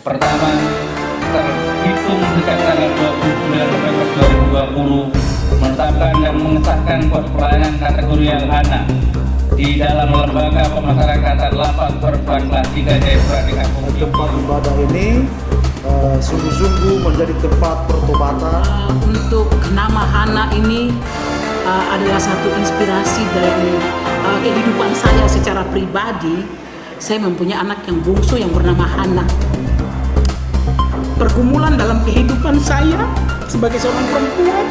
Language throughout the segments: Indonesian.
Pertama, terhitung sejak tanggal 29 November 2020 menetapkan dan mengesahkan pos pelayanan kategorial anak di dalam lembaga pemasyarakatan Lapas Perempuan kelas 3 Jayapura di Kampung tempat ibadah ini sungguh-sungguh menjadi tempat pertobatan. Untuk nama Hana ini adalah satu inspirasi dari kehidupan saya secara pribadi. Saya mempunyai anak yang bungsu yang bernama Hana. Pergumulan dalam kehidupan saya sebagai seorang perempuan.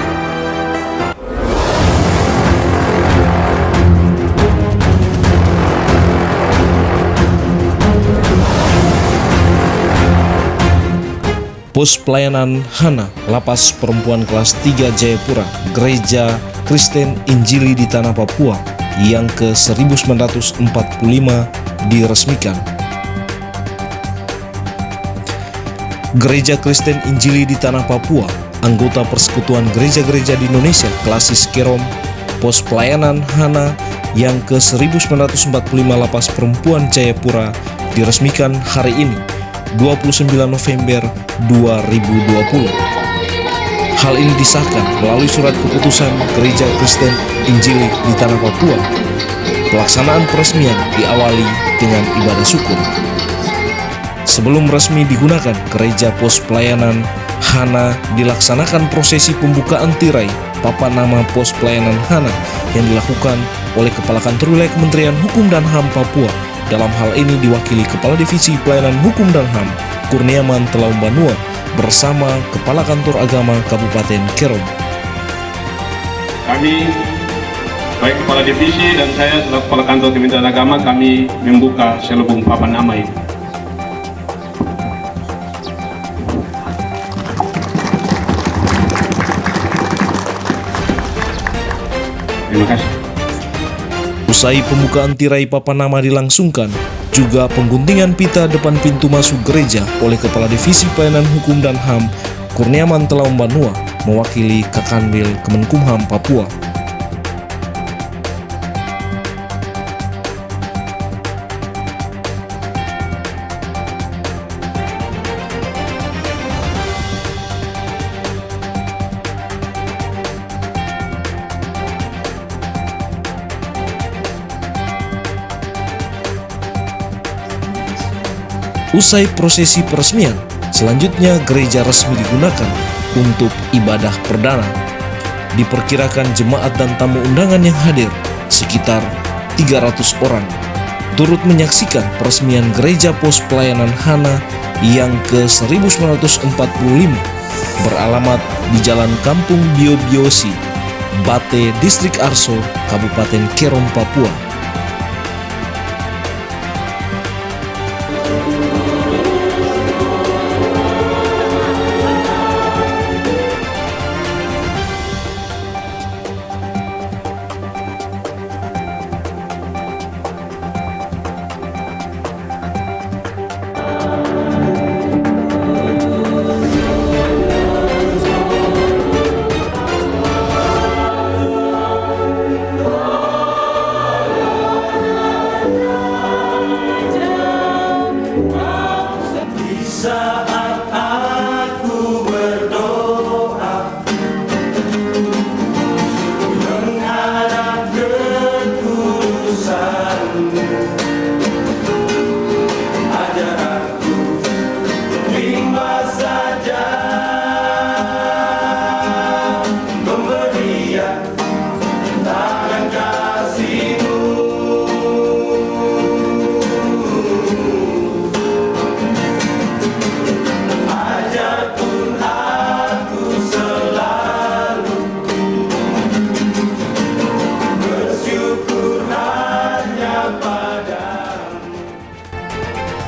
Pos pelayanan Hana, Lapas Perempuan kelas 3 Jayapura, Gereja Kristen Injili di Tanah Papua yang ke-1945 diresmikan. Gereja Kristen Injili di Tanah Papua, anggota Persekutuan Gereja-Gereja di Indonesia, Klasis Kerom, Pos Pelayanan Hana yang ke-1945 Lapas Perempuan Jayapura diresmikan hari ini, 29 November 2020. Hal ini disahkan melalui surat keputusan Gereja Kristen Injili di Tanah Papua. Pelaksanaan peresmian diawali dengan ibadah syukur. Sebelum resmi digunakan, Gereja Pos Pelayanan Hana dilaksanakan prosesi pembukaan tirai papan nama Pos Pelayanan Hana yang dilakukan oleh Kepala Kantor Wilayah Kementerian Hukum dan HAM Papua. Dalam hal ini diwakili Kepala Divisi Pelayanan Hukum dan HAM Kurniawan Telaum Banua bersama Kepala Kantor Agama Kabupaten Kerom. Kami, baik Kepala Divisi dan saya selaku Kepala Kantor Kementerian Agama, kami membuka selubung papan nama ini. Terima kasih. Usai pembukaan tirai papan nama dilangsungkan, juga pengguntingan pita depan pintu masuk gereja oleh Kepala Divisi Pelayanan Hukum dan HAM Kurniawan Telaum Banua mewakili Kakanwil Kemenkumham Papua. Usai prosesi peresmian, selanjutnya gereja resmi digunakan untuk ibadah perdana. Diperkirakan jemaat dan tamu undangan yang hadir sekitar 300 orang turut menyaksikan peresmian Gereja Pos Pelayanan Hana yang ke-1945 beralamat di Jalan Kampung Biobiosi, Bate, Distrik Arso, Kabupaten Kerom, Papua.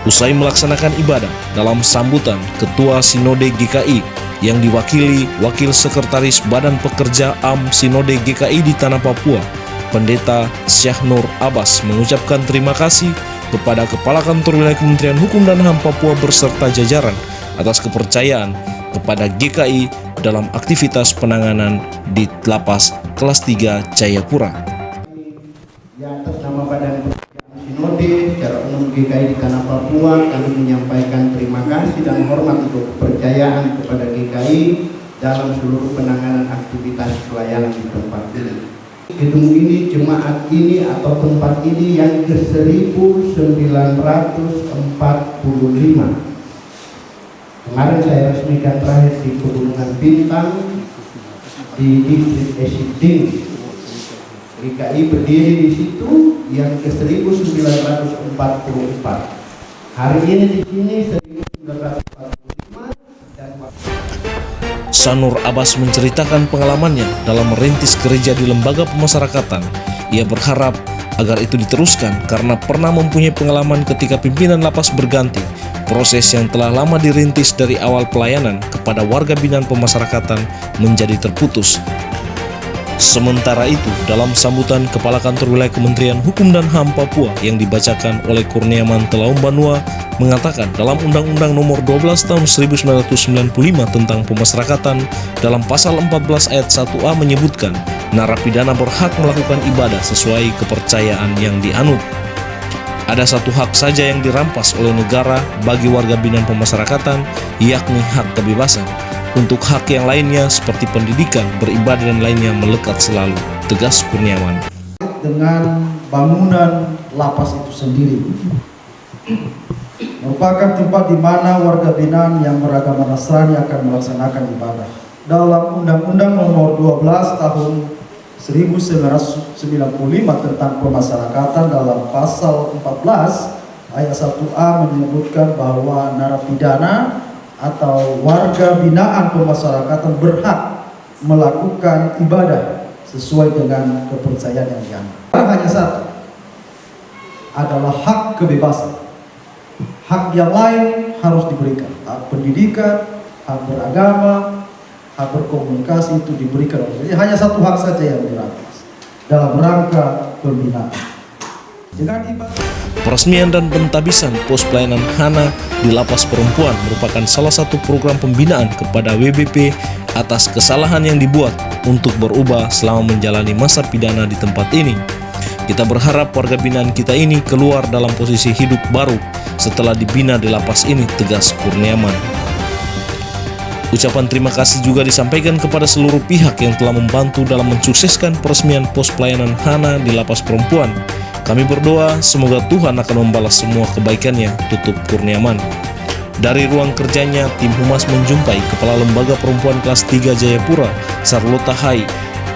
Usai melaksanakan ibadah dalam sambutan Ketua Sinode GKI yang diwakili Wakil Sekretaris Badan Pekerja AM Sinode GKI di Tanah Papua, Pendeta Syahnur Abbas mengucapkan terima kasih kepada Kepala Kantor Wilayah Kementerian Hukum dan HAM Papua beserta jajaran atas kepercayaan kepada GKI dalam aktivitas penanganan di Lapas kelas 3 Jayapura. Yang atas nama Badan Sinode secara umum GKI di Tanah Papua, kami menyampaikan terima kasih dan hormat untuk kepercayaan kepada GKI dalam seluruh penanganan aktivitas pelayanan di tempat ini. Gedung ini, jemaat ini atau tempat ini yang ke-1945. Kemarin saya resmikan terakhir di Pegunungan Bintang di distrik Esiding. GKI berdiri di situ yang ke-1944. Hari ini di sini 1945 dan Sanur Abbas menceritakan pengalamannya dalam merintis gereja di lembaga pemasyarakatan. Ia berharap agar itu diteruskan karena pernah mempunyai pengalaman ketika pimpinan lapas berganti. Proses yang telah lama dirintis dari awal pelayanan kepada warga binaan pemasyarakatan menjadi terputus. Sementara itu, dalam sambutan Kepala Kantor Wilayah Kementerian Hukum dan HAM Papua yang dibacakan oleh Kurniawan Telaum Banua mengatakan dalam Undang-Undang Nomor 12 Tahun 1995 tentang Pemasyarakatan dalam Pasal 14 Ayat 1A menyebutkan narapidana berhak melakukan ibadah sesuai kepercayaan yang dianut. Ada satu hak saja yang dirampas oleh negara bagi warga binaan pemasyarakatan, yakni hak kebebasan. Untuk hak yang lainnya seperti pendidikan, beribadah dan lainnya melekat selalu, tegas Kurniawan. Dengan bangunan lapas itu sendiri merupakan tempat di mana warga binaan yang beragama Nasrani akan melaksanakan ibadah. Dalam Undang-Undang Nomor 12 Tahun 1995 tentang Pemasyarakatan dalam Pasal 14 Ayat 1A menyebutkan bahwa narapidana atau warga binaan pemasyarakatan berhak melakukan ibadah sesuai dengan kepercayaan yang dianut. Hanya satu, adalah hak kebebasan. Hak yang lain harus diberikan. Hak pendidikan, hak beragama, hak berkomunikasi itu diberikan. Jadi hanya satu hak saja yang dirampas dalam rangka pembinaan. Dengan ibadah. Peresmian dan pentabisan pos pelayanan HANA di Lapas Perempuan merupakan salah satu program pembinaan kepada WBP atas kesalahan yang dibuat untuk berubah selama menjalani masa pidana di tempat ini. Kita berharap warga binaan kita ini keluar dalam posisi hidup baru setelah dibina di lapas ini, tegas Kurniawan. Ucapan terima kasih juga disampaikan kepada seluruh pihak yang telah membantu dalam mensukseskan peresmian pos pelayanan HANA di Lapas Perempuan. Kami berdoa semoga Tuhan akan membalas semua kebaikannya, tutup Kurniawan. Dari ruang kerjanya, tim Humas menjumpai Kepala Lembaga Perempuan Kelas 3 Jayapura, Sarlota Hai,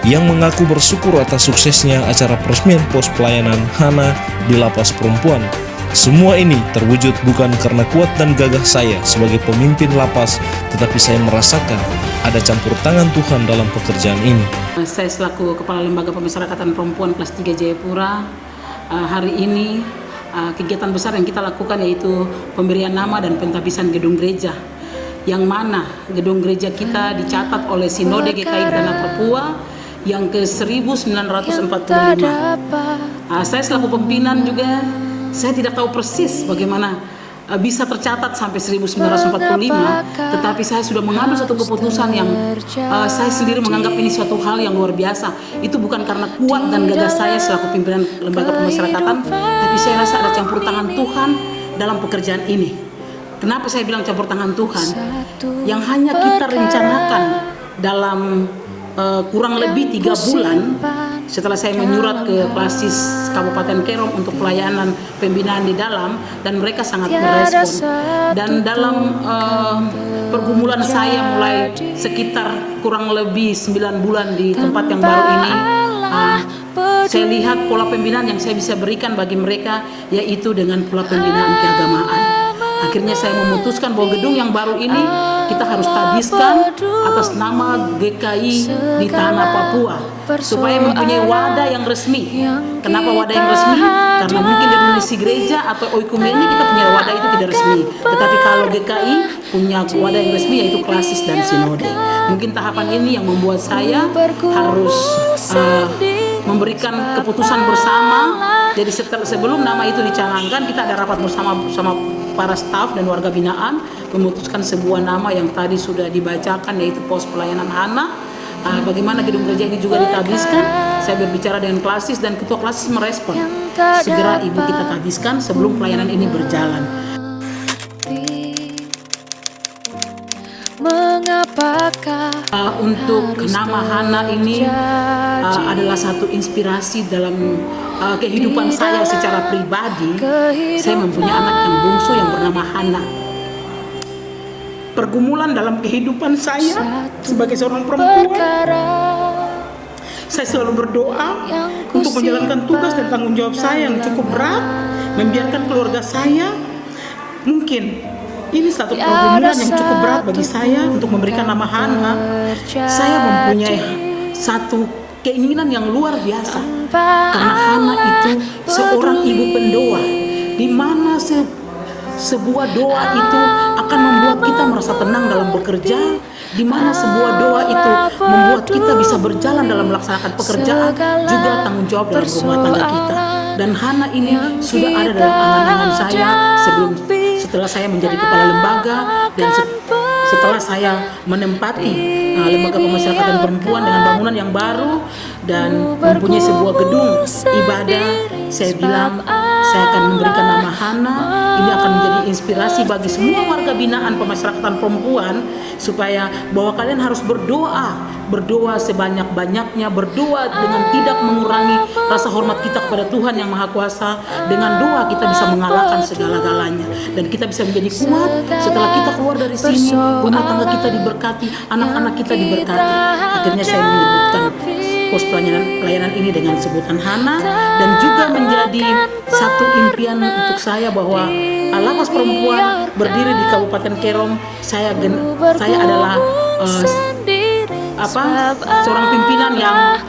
yang mengaku bersyukur atas suksesnya acara peresmian pos pelayanan HANA di Lapas Perempuan. Semua ini terwujud bukan karena kuat dan gagah saya sebagai pemimpin lapas, tetapi saya merasakan ada campur tangan Tuhan dalam pekerjaan ini. Saya selaku Kepala Lembaga Pemasyarakatan Perempuan Kelas 3 Jayapura, hari ini kegiatan besar yang kita lakukan yaitu pemberian nama dan pentabisan gedung gereja, yang mana gedung gereja kita dicatat oleh Sinode GKI Tanah Papua yang ke-1945. Saya selaku pimpinan juga, saya tidak tahu persis bagaimana bisa tercatat sampai 1945, tetapi saya sudah mengambil satu keputusan yang saya sendiri menganggap ini suatu hal yang luar biasa. Itu bukan karena kuat dan gagah saya selaku pimpinan lembaga pemasyarakatan, tapi saya rasa ada campur tangan Tuhan dalam pekerjaan ini. Kenapa saya bilang campur tangan Tuhan? Yang hanya kita rencanakan dalam kurang lebih 3 bulan setelah saya menyurat ke Basis Kabupaten Kerom untuk pelayanan pembinaan di dalam, dan mereka sangat merespon. Dan dalam pergumulan saya mulai sekitar kurang lebih 9 bulan di tempat yang baru ini, saya lihat pola pembinaan yang saya bisa berikan bagi mereka yaitu dengan pola pembinaan keagamaan. Akhirnya saya memutuskan bahwa gedung yang baru ini kita harus tabiskan atas nama GKI di Tanah Papua supaya mempunyai wadah yang resmi. Kenapa wadah yang resmi? Karena mungkin di Indonesia gereja atau oikumene kita punya wadah itu tidak resmi. Tetapi kalau GKI punya wadah yang resmi yaitu klasis dan sinode. Mungkin tahapan ini yang membuat saya harus memberikan keputusan bersama. Jadi sebelum nama itu dicanangkan, kita ada rapat bersama para staf dan warga binaan memutuskan sebuah nama yang tadi sudah dibacakan yaitu pos pelayanan HANA. bagaimana gedung gereja ini juga ditabiskan. Saya berbicara dengan klasis dan ketua klasis merespon, segera ibu kita tabiskan sebelum pelayanan ini berjalan. Mengapakah untuk nama Hana ini adalah satu inspirasi dalam kehidupan saya secara pribadi. Saya mempunyai anak yang bungsu yang bernama Hana. Pergumulan dalam kehidupan saya sebagai seorang perempuan, saya selalu berdoa untuk menjalankan tugas dan tanggung jawab saya yang cukup berat, membiarkan keluarga saya. Mungkin ini satu pergumulan yang cukup berat bagi saya untuk memberikan nama Hana. Saya mempunyai satu keinginan yang luar biasa, karena Hana itu seorang ibu pendoa, di mana sebuah doa itu akan membuat kita merasa tenang dalam bekerja, di mana sebuah doa itu membuat kita bisa berjalan dalam melaksanakan pekerjaan, juga tanggung jawab dalam rumah tangga kita. Dan Hana ini sudah ada dalam angan-angan saya setelah saya menjadi kepala lembaga dan setelah saya menempati lembaga pemasyarakatan perempuan dengan bangunan yang baru dan mempunyai sebuah gedung ibadah. Saya bilang saya akan memberikan nama Hana. Ini akan menjadi inspirasi bagi semua warga binaan pemasyarakatan perempuan, supaya bahwa kalian harus berdoa sebanyak-banyaknya, berdoa dengan tidak mengurangi rasa hormat kita kepada Tuhan yang Maha Kuasa. Dengan doa kita bisa mengalahkan segala-galanya dan kita bisa menjadi kuat. Setelah kita keluar dari sini, rumah tangga kita diberkati, anak-anak kita diberkati. Akhirnya saya menyebutkan pos pelayanan ini dengan sebutan Hana, dan juga menjadi satu impian untuk saya bahwa lapas perempuan berdiri di Kabupaten Kerom. Saya adalah seorang pimpinan yang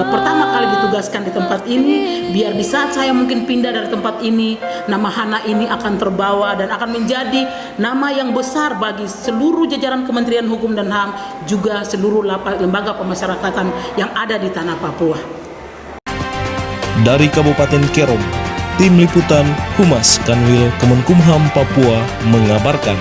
pertama kali ditugaskan di tempat ini, biar di saat saya mungkin pindah dari tempat ini, nama Hana ini akan terbawa dan akan menjadi nama yang besar bagi seluruh jajaran Kementerian Hukum dan HAM, juga seluruh lembaga pemasyarakatan yang ada di tanah Papua. Dari Kabupaten Kerom, Tim Liputan Humas Kanwil Kemenkumham Papua mengabarkan.